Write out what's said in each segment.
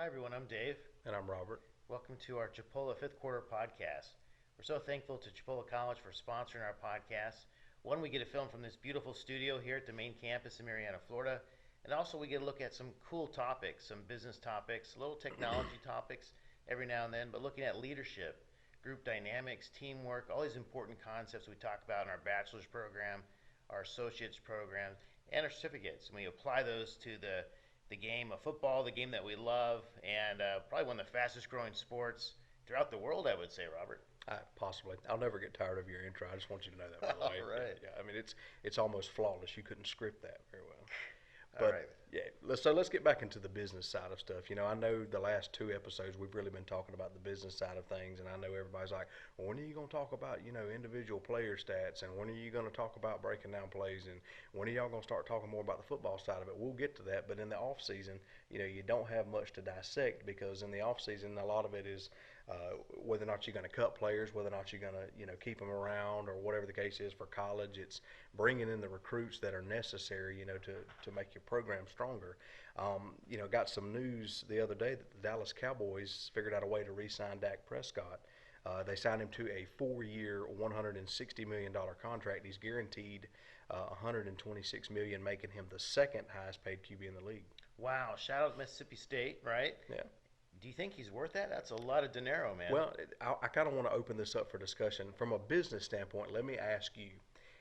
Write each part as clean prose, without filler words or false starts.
Hi, everyone. I'm Dave. And I'm Robert. Welcome to our Chipola Fifth Quarter podcast. We're so thankful to Chipola College for sponsoring our podcast. One, we get to film from this beautiful studio here at the main campus in Marianna, Florida. And also, we get to look at some cool topics, some business topics, little technology topics every now and then, but looking at leadership, group dynamics, teamwork, all these important concepts we talk about in our bachelor's program, our associate's program, and our certificates. And we apply those to the game of football, the game that we love, and probably one of the fastest growing sports throughout the world, I would say, Robert. Possibly. I'll never get tired of your intro. I just want you to know that, by the All way. right. Yeah, I mean it's almost flawless. You couldn't script that very well. All But right. yeah, let's get back into the business side of stuff. I know the last two episodes we've really been talking about the business side of things, and I know everybody's like, well, when are you going to talk about individual player stats, and when are you going to talk about breaking down plays, and when are y'all going to start talking more about the football side of it? We'll get to that, but in the off season, you don't have much to dissect because in the off season a lot of it is whether or not you're going to cut players, whether or not you're going to keep them around, or whatever the case is for college. It's bringing in the recruits that are necessary, to make your program stronger. Got some news the other day that the Dallas Cowboys figured out a way to re-sign Dak Prescott. They signed him to a 4-year, $160 million contract. He's guaranteed $126 million, making him the second highest paid QB in the league. Wow. Shout out Mississippi State, right? Yeah. Do you think he's worth that? That's a lot of dinero, man. Well, I kind of want to open this up for discussion. From a business standpoint, let me ask you,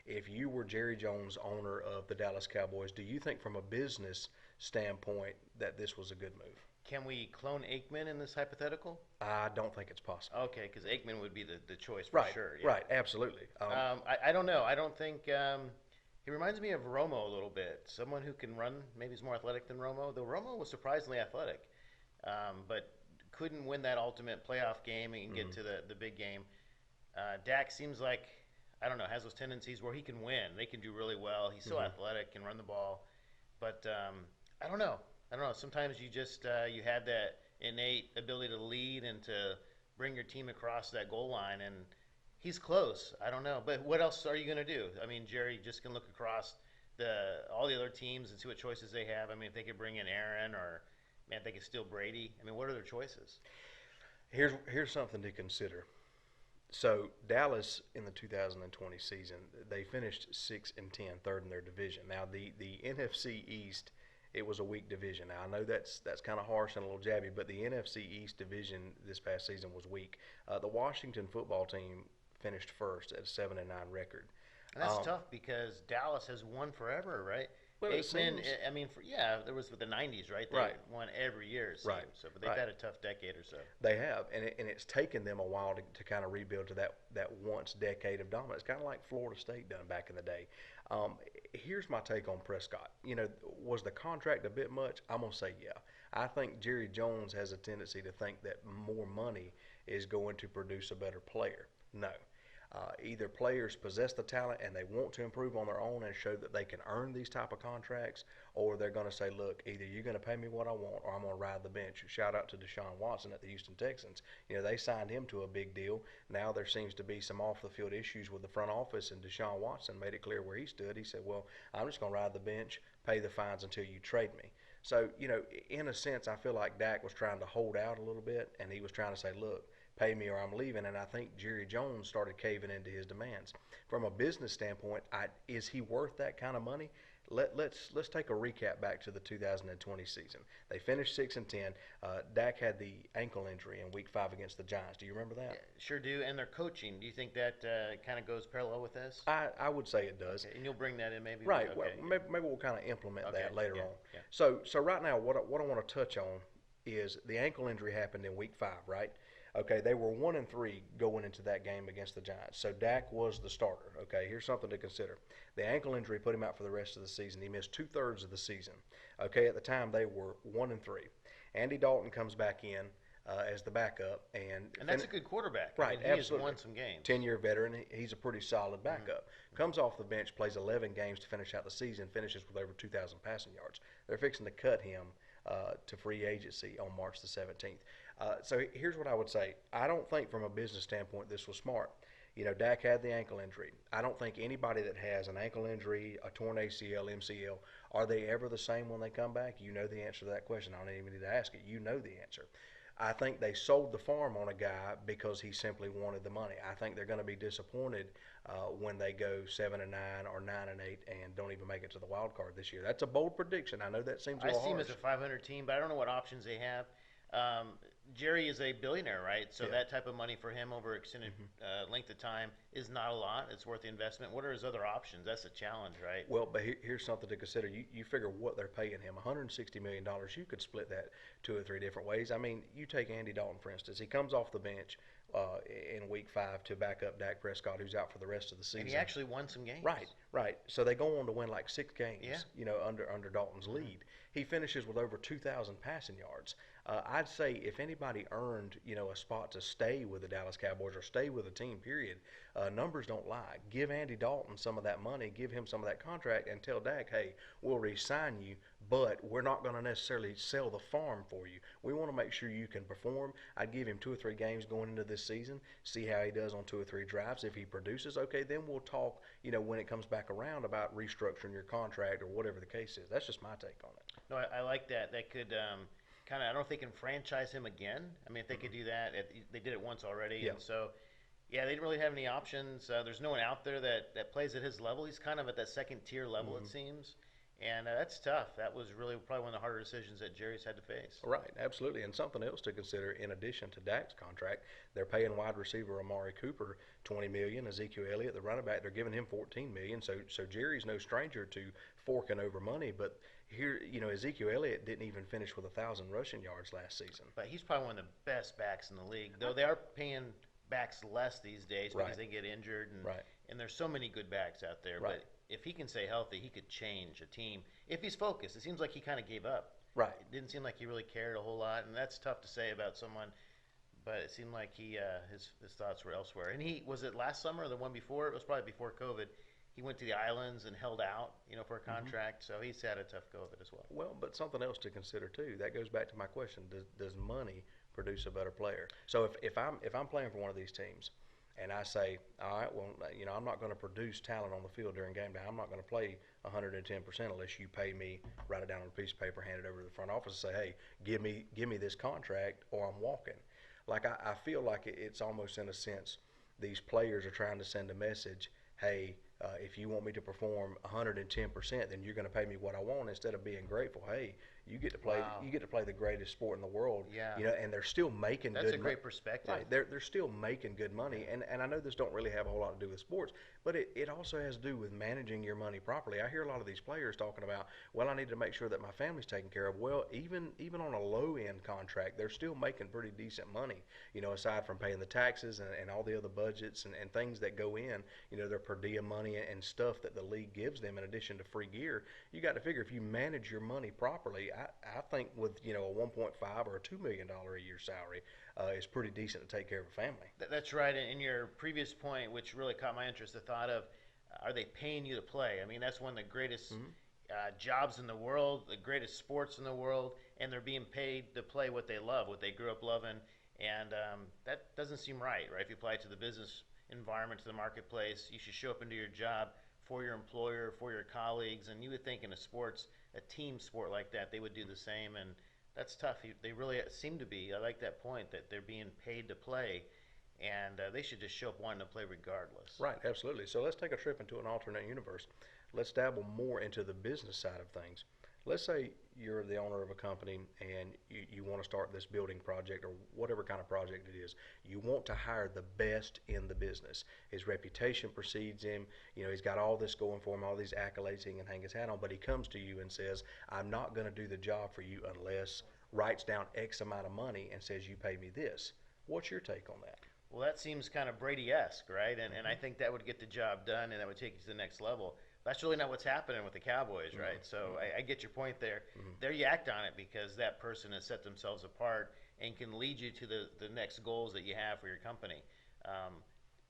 if you were Jerry Jones, owner of the Dallas Cowboys, do you think from a business standpoint that this was a good move? Can we clone Aikman in this hypothetical? I don't think it's possible. Okay, because Aikman would be the choice for Right, sure. Yeah. right, absolutely. I don't know. I don't think he reminds me of Romo a little bit. Someone who can run, maybe he's more athletic than Romo. Though Romo was surprisingly athletic, but couldn't win that ultimate playoff game and get to the big game. Dak seems like, I don't know, has those tendencies where he can win. They can do really well. He's so athletic, can run the ball, but I don't know. I don't know. Sometimes you just you have that innate ability to lead and to bring your team across that goal line, and he's close. I don't know, but what else are you going to do? I mean, Jerry just can look across all the other teams and see what choices they have. I mean, if they could bring in Aaron, or man, if they could steal Brady. I mean, what are their choices? Here's something to consider. So Dallas in the 2020 season, they finished 6-10, third in their division. Now the NFC East, it was a weak division. Now I know that's kind of harsh and a little jabby, but the NFC East division this past season was weak. The Washington football team finished first at a 7-9 record. And that's tough because Dallas has won forever, right? Well, Aikman, I mean, there was the '90s, right? They Right. won every year, it seems. Right. So, but they've Right. had a tough decade or so. They have, and it's taken them a while to kind of rebuild to that once decade of dominance, kind of like Florida State done back in the day. Here's my take on Prescott. Was the contract a bit much? I'm gonna say yeah. I think Jerry Jones has a tendency to think that more money is going to produce a better player. No. Either players possess the talent and they want to improve on their own and show that they can earn these type of contracts, or they're going to say, look, either you're going to pay me what I want or I'm going to ride the bench. Shout out to Deshaun Watson at the Houston Texans. They signed him to a big deal. Now there seems to be some off the field issues with the front office, and Deshaun Watson made it clear where he stood. He said, well, I'm just going to ride the bench, pay the fines until you trade me. So, in a sense, I feel like Dak was trying to hold out a little bit, and he was trying to say, look, pay me or I'm leaving. And I think Jerry Jones started caving into his demands. From a business standpoint, is he worth that kind of money? Let's take a recap back to the 2020 season. They finished 6-10. Dak had the ankle injury in Week 5 against the Giants. Do you remember that? Yeah, sure do. And their coaching. Do you think that kind of goes parallel with this? I would say it does. Okay. And you'll bring that in maybe. Right. Okay. Well, maybe we'll kind of implement that later on. Yeah. So right now, what I want to touch on is the ankle injury happened in Week 5, right? Okay, they were 1-3 going into that game against the Giants. So Dak was the starter. Okay, here's something to consider. The ankle injury put him out for the rest of the season. He missed 2/3 of the season. Okay, at the time they were 1-3. Andy Dalton comes back in as the backup, and that's a good quarterback. Right, I mean, he absolutely. has won some games. 10-year veteran. He's a pretty solid backup. Comes off the bench, plays 11 games to finish out the season, finishes with over 2,000 passing yards. They're fixing to cut him to free agency on March the 17th. So here's what I would say. I don't think from a business standpoint this was smart. Dak had the ankle injury. I don't think anybody that has an ankle injury, a torn ACL, MCL, are they ever the same when they come back? You know the answer to that question. I don't even need to ask it. You know the answer. I think they sold the farm on a guy because he simply wanted the money. I think they're going to be disappointed when they go 7-9 or 9-8 and don't even make it to the wild card this year. That's a bold prediction. I know that seems a I little see him as harsh. a 500 team, but I don't know what options they have. Um, Jerry is a billionaire, right? So Yeah. that type of money for him over extended hmm length of time is not a lot. It's worth the investment. What are his other options? That's a challenge, right? Well, but here's something to consider. You figure what they're paying him, $160 million. You could split that two or three different ways. I mean, you take Andy Dalton for instance. He comes off the bench in Week 5 to back up Dak Prescott, who's out for the rest of the And he season. actually won some games. Right, right. So they go on to win like 6 games, Yeah. under Dalton's hmm lead. He finishes with over 2,000 passing yards. I'd say if anybody earned, a spot to stay with the Dallas Cowboys or stay with a team, period, numbers don't lie. Give Andy Dalton some of that money, give him some of that contract, and tell Dak, hey, we'll re-sign you, but we're not going to necessarily sell the farm for you. We want to make sure you can perform. I'd give him 2 or 3 games going into this season, see how he does on 2 or 3 drives. If he produces, okay, then we'll talk, when it comes back around about restructuring your contract or whatever the case is. That's just my take on it. No, I like that. That could kind of. I don't know if they can franchise him again. I mean, if they could do that, they did it once already, Yeah. and so yeah, they didn't really have any options. There's no one out there that plays at his level. He's kind of at that second tier level, it hmm seems, and that's tough. That was really probably one of the harder decisions that Jerry's had to face. Right, absolutely. And something else to consider in addition to Dak's contract, they're paying wide receiver Amari Cooper 20 million, Ezekiel Elliott, the running back, they're giving him 14 million. So Jerry's no stranger to forking over money, but here, Ezekiel Elliott didn't even finish with 1,000 rushing yards last season. But he's probably one of the best backs in the league, though they are paying backs less these days because Right, they get injured, and right, there's so many good backs out there. right, But if he can stay healthy, he could change a team if he's focused. It seems like he kind of gave up. right. It didn't seem like he really cared a whole lot, and that's tough to say about someone. But it seemed like his thoughts were elsewhere. And he was it last summer or the one before? It was probably before COVID. He went to the islands and held out, for a hmm contract. So he's had a tough go of it as well. Well, but something else to consider too. That goes back to my question: does money produce a better player? So if I'm playing for one of these teams, and I say, all right, well, I'm not going to produce talent on the field during game day. I'm not going to play 110% unless you pay me, write it down on a piece of paper, hand it over to the front office, and say, hey, give me this contract, or I'm walking. Like I feel like it's almost in a sense these players are trying to send a message. Hey, if you want me to perform 110%, then you're going to pay me what I want instead of being grateful. Hey, you get to play. Wow. You get to play the greatest sport in the world. Yeah. And they're still making That's good a great perspective. Right, they're still making good money, and I know this don't really have a whole lot to do with sports, but it also has to do with managing your money properly. I hear a lot of these players talking about, well, I need to make sure that my family's taken care of. Well, even on a low end contract, they're still making pretty decent money. Aside from paying the taxes and all the other budgets and things that go in, their per diem money and stuff that the league gives them in addition to free gear. You got to figure if you manage your money properly, I think with a 1.5 or a $2 million a year salary is pretty decent to take care of a family. That's right. And in your previous point, which really caught my interest, the thought of, are they paying you to play? I mean, that's one of the greatest Mm-hmm. jobs in the world, the greatest sports in the world, and they're being paid to play what they love, what they grew up loving. And that doesn't seem right, right? If you apply it to the business environment, to the marketplace, you should show up and do your job for your employer, for your colleagues. And you would think in a team sport like that, they would do the same. And that's tough. They really seem to be. I like that point that they're being paid to play, and they should just show up wanting to play regardless. Right, absolutely. So let's take a trip into an alternate universe. Let's dabble more into the business side of things. Let's say you're the owner of a company and you want to start this building project or whatever kind of project it is. You want to hire the best in the business. His reputation precedes him. He's got all this going for him, all these accolades he can hang his hat on, but he comes to you and says, I'm not going to do the job for you unless, writes down X amount of money and says, you pay me this. What's your take on that? Well, that seems kind of Brady-esque, right? And I think that would get the job done, and that would take you to the next level. That's really not what's happening with the Cowboys, right? So I get your point there. There you act on it because that person has set themselves apart and can lead you to the next goals that you have for your company.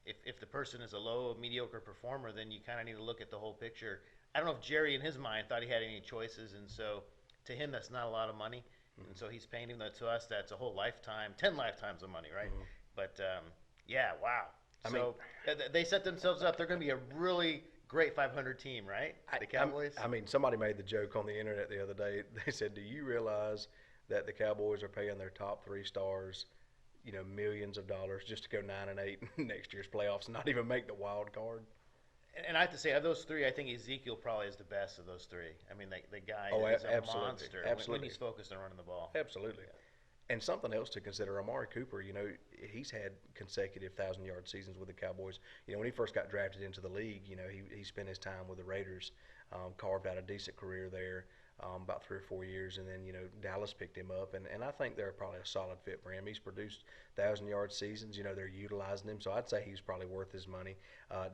If the person is a low, mediocre performer, then you kind of need to look at the whole picture. I don't know if Jerry, in his mind, thought he had any choices, and so to him, that's not a lot of money. And so he's paying him. To us, that's a whole lifetime, 10 lifetimes of money, right? But yeah, wow. I mean, So they set themselves up. They're going to be a really great 500 team, right? The Cowboys. I mean, somebody made the joke on the internet the other day. They said, "Do you realize that the Cowboys are paying their top three stars, millions of dollars just to go 9-8 in next year's playoffs and not even make the wild card?" And I have to say, of those three, I think Ezekiel probably is the best of those three. I mean, the guy Oh, is a absolutely, monster when absolutely, he's focused on running the ball. absolutely. And something else to consider, Amari Cooper, he's had consecutive 1,000-yard seasons with the Cowboys. When he first got drafted into the league, he spent his time with the Raiders, carved out a decent career there, about 3 or 4 years, and then Dallas picked him up, and I think they're probably a solid fit for him. He's produced 1,000-yard seasons. They're utilizing him, so I'd say he's probably worth his money.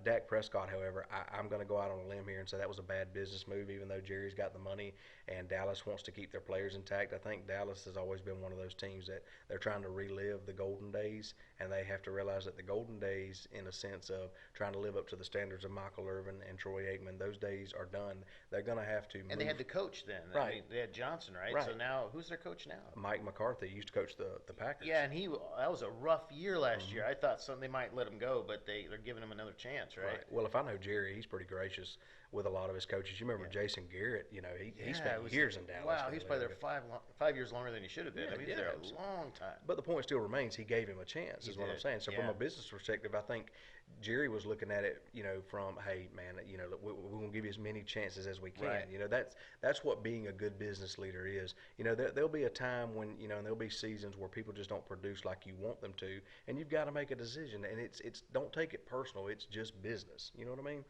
Dak Prescott, however, I'm going to go out on a limb here and say that was a bad business move, even though Jerry's got the money and Dallas wants to keep their players intact. I think Dallas has always been one of those teams that they're trying to relive the golden days, and they have to realize that the golden days, in a sense of trying to live up to the standards of Michael Irvin and Troy Aikman, those days are done. They're going to have to move. And they had the coach then. Right. I mean, they had Johnson, right? Right. So now, who's their coach now? Mike McCarthy used to coach the Packers. Yeah, and that was a rough year last year. I thought they might let him go, but they're giving him another chance, right? Well, if I know Jerry, he's pretty gracious with a lot of his coaches. You remember Jason Garrett? He spent years in Dallas. Wow, he's probably there 5 years longer than he should have been. Yeah, I mean, he's there a long time. But the point still remains, he gave him a chance, is what I'm saying. So from a business perspective, I think Jerry was looking at it, from, hey, man, we're going to give you as many chances as we can. Right. That's what being a good business leader is. There'll be a time when, and there'll be seasons where people just don't produce like you want them to, and you've got to make a decision. And it's don't take it personal. It's just business. You know what I mean?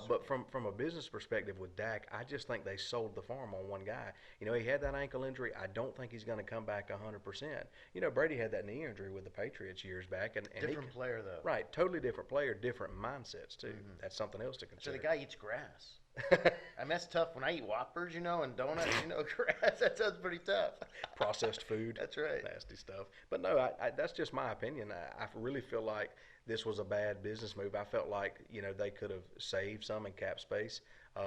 But from a business perspective with Dak, I just think they sold the farm on one guy. He had that ankle injury. I don't think he's going to come back 100%. Brady had that knee injury with the Patriots years back. And Different player, though. Right, totally different player, different mindsets, too. That's something else to So consider. the guy eats grass. I mean, that's tough. When I eat Whoppers, and donuts, grass, that sounds pretty tough. Processed food. That's right. Nasty stuff. But no, that's just my opinion. I really feel like this was a bad business move. I felt like, they could have saved some in cap space,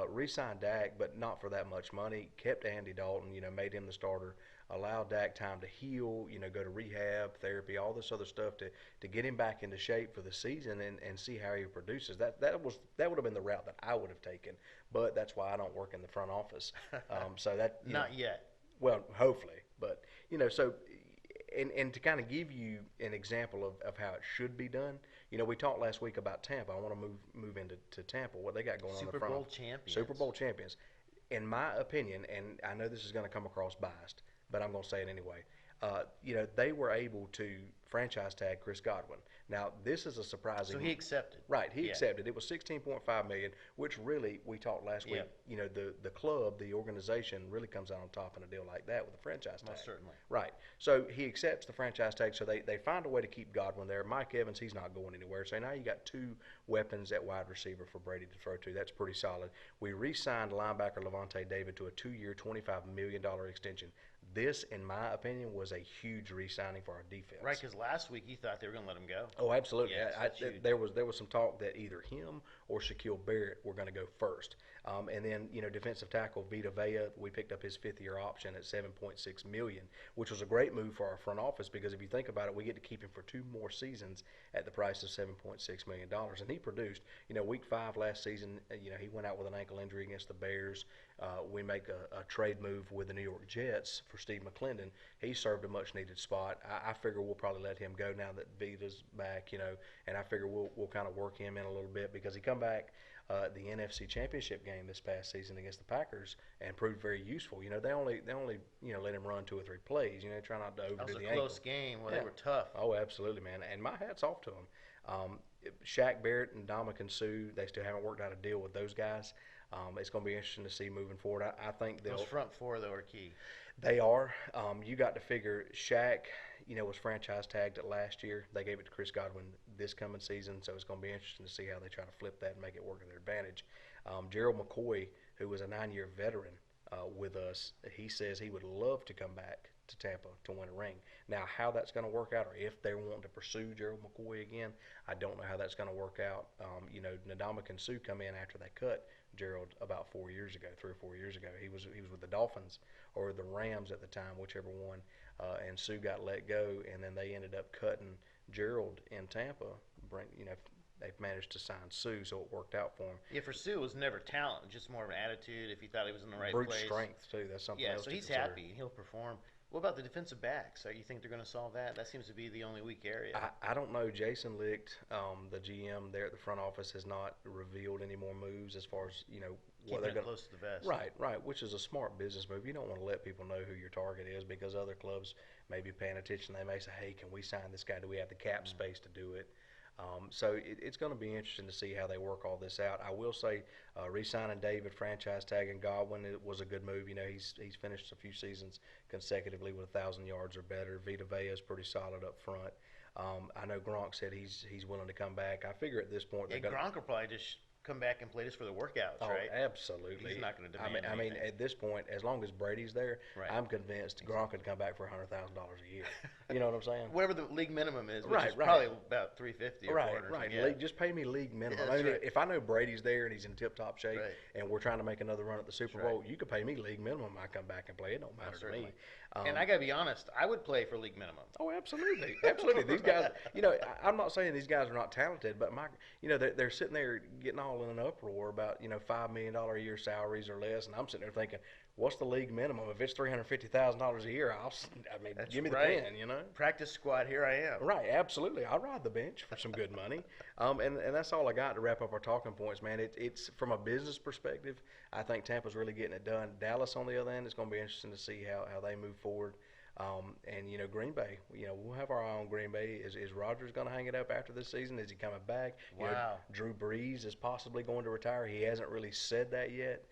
re-signed Dak, but not for that much money, kept Andy Dalton, made him the starter, allowed Dak time to heal, go to rehab, therapy, all this other stuff to get him back into shape for the season and see how he produces. That would have been the route that I would have taken, but that's why I don't work in the front office. So that Not yet. Well, hopefully, but so. And to kind of give you an example of how it should be done, we talked last week about Tampa. I want to move into Tampa, what they got going on in the front. Super Bowl champions. In my opinion, and I know this is going to come across biased, but I'm going to say it anyway. They were able to franchise tag Chris Godwin. Now, this is a surprising. So he accepted. Right, he accepted. It was $16.5 million, which really, we talked last week. The club, the organization, really comes out on top in a deal like that with a franchise tag. Most certainly. Right. So he accepts the franchise tag. So they find a way to keep Godwin there. Mike Evans, he's not going anywhere. So now you got two weapons at wide receiver for Brady to throw to. That's pretty solid. We re-signed linebacker Levante David to a 2-year, $25 million extension. This, in my opinion, was a huge re-signing for our defense. Right, because last week you thought they were going to let him go. Oh, absolutely. Yeah, there was some talk that either him or Shaquille Barrett were going to go first. And then, defensive tackle Vita Vea, we picked up his 5th-year option at $7.6 million, which was a great move for our front office because if you think about it, we get to keep him for 2 more seasons at the price of $7.6 million. And he produced, week 5 last season, he went out with an ankle injury against the Bears. We make a trade move with the New York Jets for Steve McClendon. He served a much-needed spot. I figure we'll probably let him go now that Vita's back, and I figure we'll kind of work him in a little bit because he come back the NFC Championship game this past season against the Packers and proved very useful. They only let him run 2 or 3 plays. Try not to overdo the ankle. That was a close game. Well, they were tough. Oh, absolutely, man. And my hat's off to him. Shaq Barrett and Ndamukong Suh, they still haven't worked out a deal with those guys. It's going to be interesting to see moving forward. I think those front 4, though, are key. They are. You got to figure Shaq, was franchise tagged at last year. They gave it to Chris Godwin this coming season, so it's going to be interesting to see how they try to flip that and make it work to their advantage. Gerald McCoy, who was a 9-year veteran with us, he says he would love to come back to Tampa to win a ring. Now, how that's going to work out, or if they're wanting to pursue Gerald McCoy again, I don't know how that's going to work out. Ndamukong Suh come in after they cut Gerald about 3 or 4 years ago. He was with the Dolphins or the Rams at the time, whichever one, and Suh got let go, and then they ended up cutting Gerald in Tampa bring, they've managed to sign Sue, so it worked out for him. Yeah, for Sue, it was never talent, just more of an attitude. If he thought he was in the right Brute place, strength too. That's something yeah. else So to he's consider. happy and he'll perform. What about the defensive backs? You think they're going to solve that? That seems to be the only weak area. I don't know. Jason Licht, the GM there at the front office, has not revealed any more moves as far as what Keeping they're it going. close to the vest. Right, which is a smart business move. You don't want to let people know who your target is because other clubs may be paying attention. They may say, "Hey, can we sign this guy? Do we have the cap space to do it?" So it's going to be interesting to see how they work all this out. I will say, re-signing David, franchise tagging Godwin, it was a good move. He's finished a few seasons consecutively with 1,000 yards or better. Vita Vea is pretty solid up front. I know Gronk said he's willing to come back. I figure at this point Yeah, Gronk will probably just come back and play just for the workouts, oh, right? absolutely. He's not going to demand I mean, anything. at this point, as long as Brady's there, Right. I'm convinced Gronk could come back for $100,000 a year. You know what I'm saying? Whatever the league minimum is, which Right, is right. probably about 350 or Right, 400. right. Yeah. League, just pay me league minimum. Yeah, I that's mean, right. if I know Brady's there and he's in tip-top shape, Right. and we're trying to make another run at the Super That's right. Bowl, you could pay me league minimum. I come back and play. It don't matter to me. Certainly. And I got to be honest, I would play for league minimum. Oh, absolutely, absolutely. These guys, I'm not saying these guys are not talented, but they're sitting there getting all in an uproar about $5 million a year salaries or less, and I'm sitting there thinking, what's the league minimum? If it's $350,000 a year, That's give me the right. pen, Practice squad, here I am. Right, absolutely. I'll ride the bench for some good money. And that's all I got to wrap up our talking points, man. It's from a business perspective, I think Tampa's really getting it done. Dallas, on the other end, it's going to be interesting to see how they move forward. And Green Bay, we'll have our eye on Green Bay. Is Rodgers going to hang it up after this season? Is he coming back? Wow. Drew Brees is possibly going to retire. He hasn't really said that yet.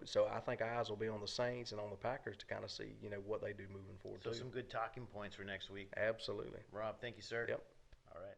So I think eyes will be on the Saints and on the Packers to kind of see, what they do moving forward. So too. some good talking points for next week. Absolutely. Rob, thank you, sir. Yep. All right.